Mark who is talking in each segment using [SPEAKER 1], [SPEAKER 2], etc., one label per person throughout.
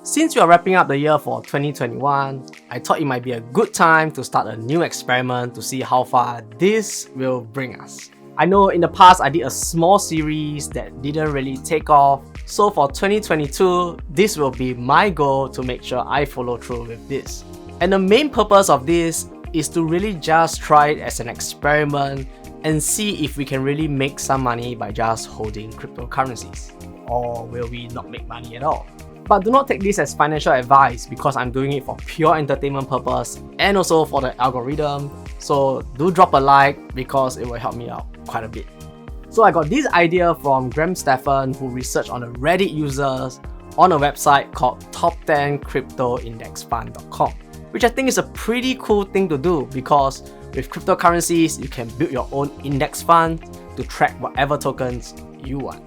[SPEAKER 1] Since we are wrapping up the year for 2021, I thought it might be a good time to start a new experiment to see how far this will bring us. I know in the past I did a small series that didn't really take off, so for 2022, this will be my goal to make sure I follow through with this. And the main purpose of this is to really just try it as an experiment and see if we can really make some money by just holding cryptocurrencies. Or will we not make money at all? But do not take this as financial advice because I'm doing it for pure entertainment purpose and also for the algorithm. So do drop a like because it will help me out quite a bit. So I got this idea from Graham Stephan, who researched on the Reddit users on a website called top10cryptoindexfund.com, which I think is a pretty cool thing to do because with cryptocurrencies, you can build your own index fund to track whatever tokens you want.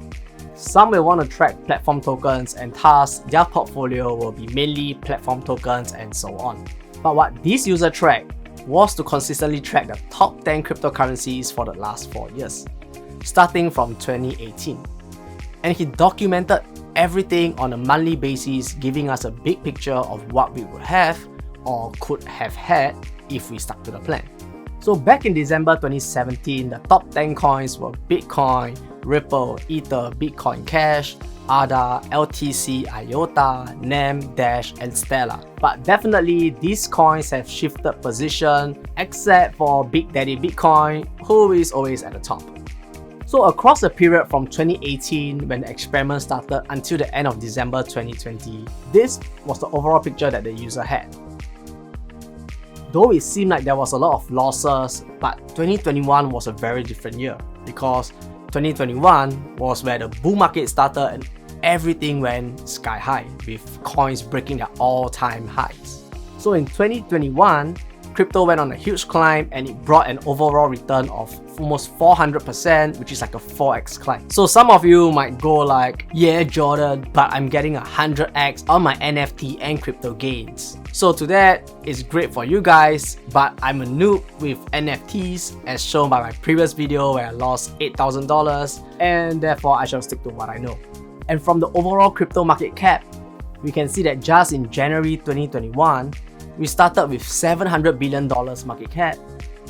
[SPEAKER 1] Some will want to track platform tokens and thus their portfolio will be mainly platform tokens and so on. But what this user tracked was to consistently track the top 10 cryptocurrencies for the last 4 years, starting from 2018. And he documented everything on a monthly basis, giving us a big picture of what we would have or could have had if we stuck to the plan. So back in December 2017, the top 10 coins were Bitcoin, Ripple, Ether, Bitcoin Cash, ADA, LTC, IOTA, NEM, Dash, and Stellar. But definitely these coins have shifted position except for Big Daddy Bitcoin, who is always at the top. So across the period from 2018 when the experiment started until the end of December 2020, this was the overall picture that the user had. Though it seemed like there was a lot of losses, but 2021 was a very different year because 2021 was where the bull market started and everything went sky high with coins breaking their all-time highs. So in 2021, crypto went on a huge climb and it brought an overall return of almost 400%, which is like a 4x climb. So some of you might go like, yeah Jordan, but I'm getting 100x on my NFT and crypto gains. So to that, it's great for you guys, but I'm a noob with NFTs as shown by my previous video where I lost $8,000 and therefore I shall stick to what I know. And from the overall crypto market cap, we can see that just in January 2021, we started with $700 billion market cap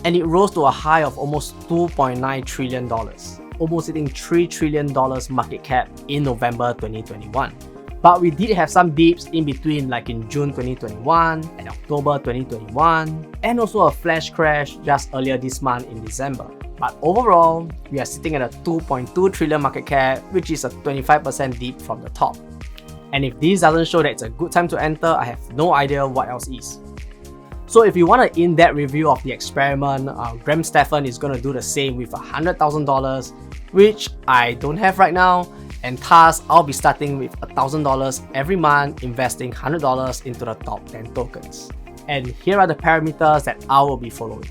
[SPEAKER 1] and it rose to a high of almost $2.9 trillion, almost hitting $3 trillion market cap in November 2021. But we did have some dips in between, like in June 2021 and October 2021, and also a flash crash just earlier this month in December. But overall, we are sitting at a 2.2 trillion market cap, which is a 25% dip from the top. And if this doesn't show that it's a good time to enter, I have no idea what else is. So if you want an in-depth review of the experiment, Graham Stephan is going to do the same with $100,000, which I don't have right now, and thus I'll be starting with $1,000 every month, investing $100 into the top 10 tokens. And here are the parameters that I will be following.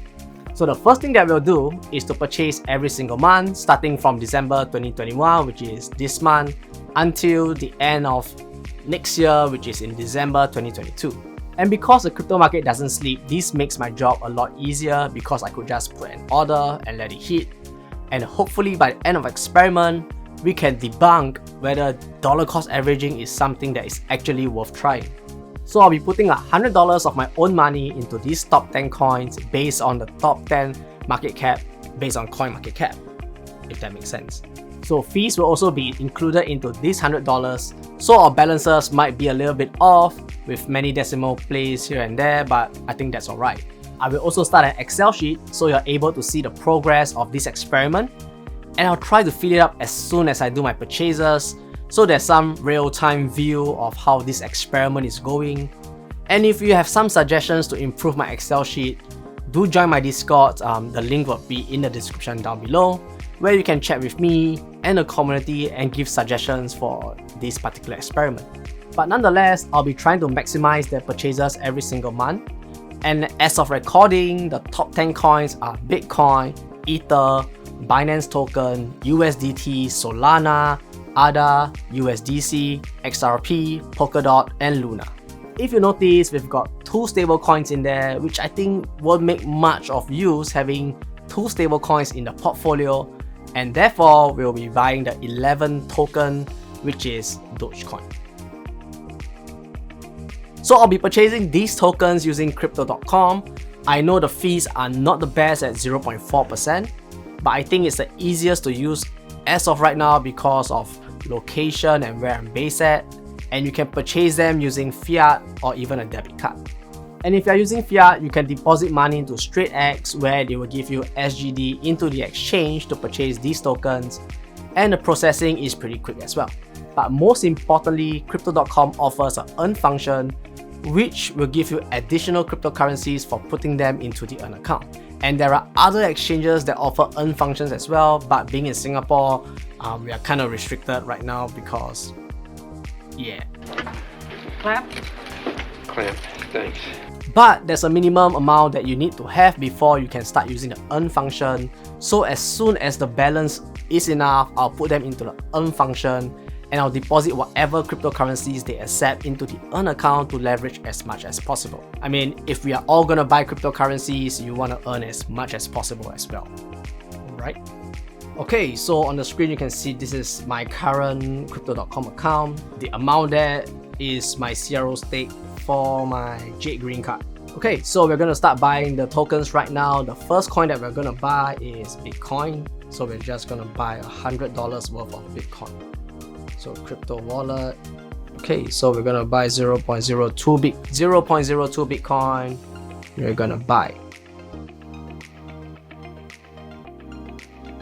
[SPEAKER 1] So the first thing that we'll do is to purchase every single month, starting from December 2021, which is this month, until the end of next year, which is in December 2022. And because the crypto market doesn't sleep, this makes my job a lot easier because I could just put an order and let it hit. And hopefully by the end of the experiment, we can debunk whether dollar cost averaging is something that is actually worth trying. So I'll be putting $100 of my own money into these top 10 coins based on the top 10 market cap based on coin market cap, if that makes sense. So fees will also be included into this $100, so our balances might be a little bit off with many decimal places here and there, but I think that's alright. I will also start an Excel sheet so you're able to see the progress of this experiment, and I'll try to fill it up as soon as I do my purchases so there's some real-time view of how this experiment is going. And if you have some suggestions to improve my Excel sheet, do join my Discord, the link will be in the description down below, where you can chat with me and the community and give suggestions for this particular experiment. But nonetheless, I'll be trying to maximize the purchases every single month. And as of recording, the top 10 coins are Bitcoin, Ether, Binance Token, USDT, Solana, ADA, USDC, XRP, Polkadot, and Luna. If you notice, we've got 2 stable coins in there, which I think won't make much of use having 2 stable coins in the portfolio, and therefore we'll be buying the 11 token, which is Dogecoin. So I'll be purchasing these tokens using Crypto.com. I know the fees are not the best at 0.4%, but I think it's the easiest to use as of right now because of location and where I'm based at, and you can purchase them using fiat or even a debit card. And if you're using fiat, you can deposit money into StraightX where they will give you SGD into the exchange to purchase these tokens, and the processing is pretty quick as well. But most importantly, Crypto.com offers an earn function which will give you additional cryptocurrencies for putting them into the earn account. And there are other exchanges that offer earn functions as well, but being in Singapore, we are kind of restricted right now because, yeah. Clap.
[SPEAKER 2] Clap, thanks.
[SPEAKER 1] But there's a minimum amount that you need to have before you can start using the earn function. So as soon as the balance is enough, I'll put them into the earn function and I'll deposit whatever cryptocurrencies they accept into the earn account to leverage as much as possible. I mean, if we are all gonna buy cryptocurrencies, you wanna earn as much as possible as well, right? Okay, so on the screen you can see this is my current Crypto.com account. The amount there is my CRO stake for my Jade green card. Okay, so we're gonna start buying the tokens right now. The first coin that we're gonna buy is Bitcoin. So we're just gonna buy $100 worth of Bitcoin. So crypto wallet. Okay, so we're gonna buy 0.02 Bitcoin. We're gonna buy.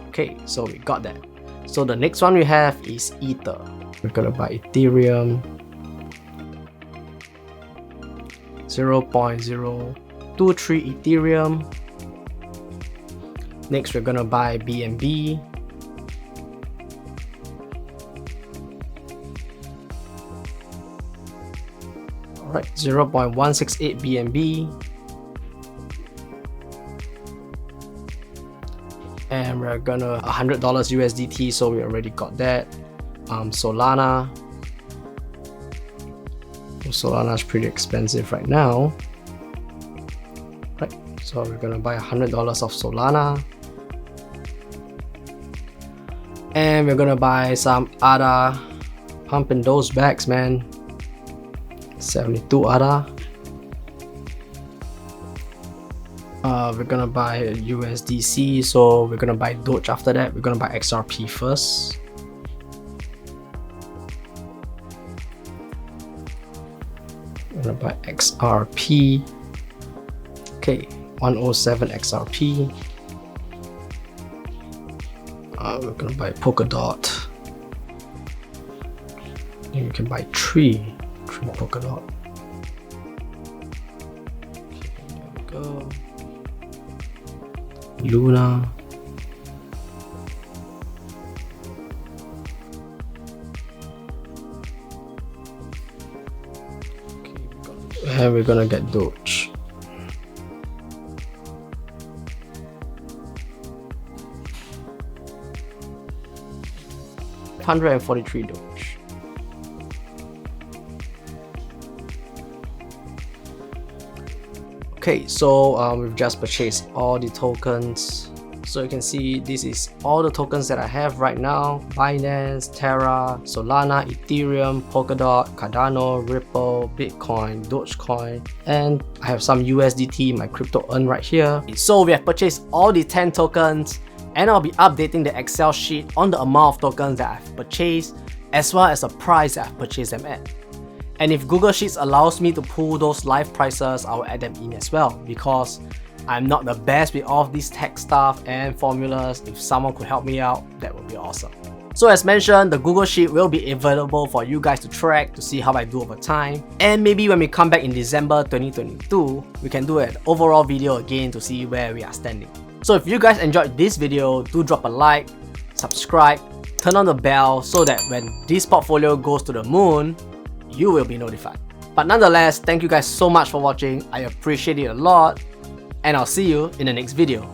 [SPEAKER 1] Okay, so we got that. So the next one we have is Ether. We're gonna buy Ethereum. 0.023 Ethereum. Next we're gonna buy BNB. Alright, 0.168 BNB. And we're gonna $100 USDT, so we already got that. Solana. Solana is pretty expensive right now. Right, so we're gonna buy $100 of Solana. And we're gonna buy some ADA. Pumping those bags, man. 72 ADA. We're gonna buy USDC, so we're gonna buy Doge after that. We're gonna buy XRP first. We're gonna buy XRP. Okay, 107 XRP. We're gonna buy Polkadot. Then you can buy three Polkadot. Okay, there we go. Luna. And we're gonna get Doge. $143 Doge. Okay, so we've just purchased all the tokens. So you can see this is all the tokens that I have right now: Binance, Terra, Solana, Ethereum, Polkadot, Cardano, Ripple, Bitcoin, Dogecoin, and I have some USDT, my crypto earn right here. So we have purchased all the 10 tokens, and I'll be updating the Excel sheet on the amount of tokens that I've purchased, as well as the price that I've purchased them at. And if Google Sheets allows me to pull those live prices, I'll add them in as well, because I'm not the best with all of these tech stuff and formulas. If someone could help me out, that would be awesome. So as mentioned, the Google Sheet will be available for you guys to track to see how I do over time. And maybe when we come back in December 2022, we can do an overall video again to see where we are standing. So if you guys enjoyed this video, do drop a like, subscribe, turn on the bell so that when this portfolio goes to the moon, you will be notified. But nonetheless, thank you guys so much for watching. I appreciate it a lot, and I'll see you in the next video.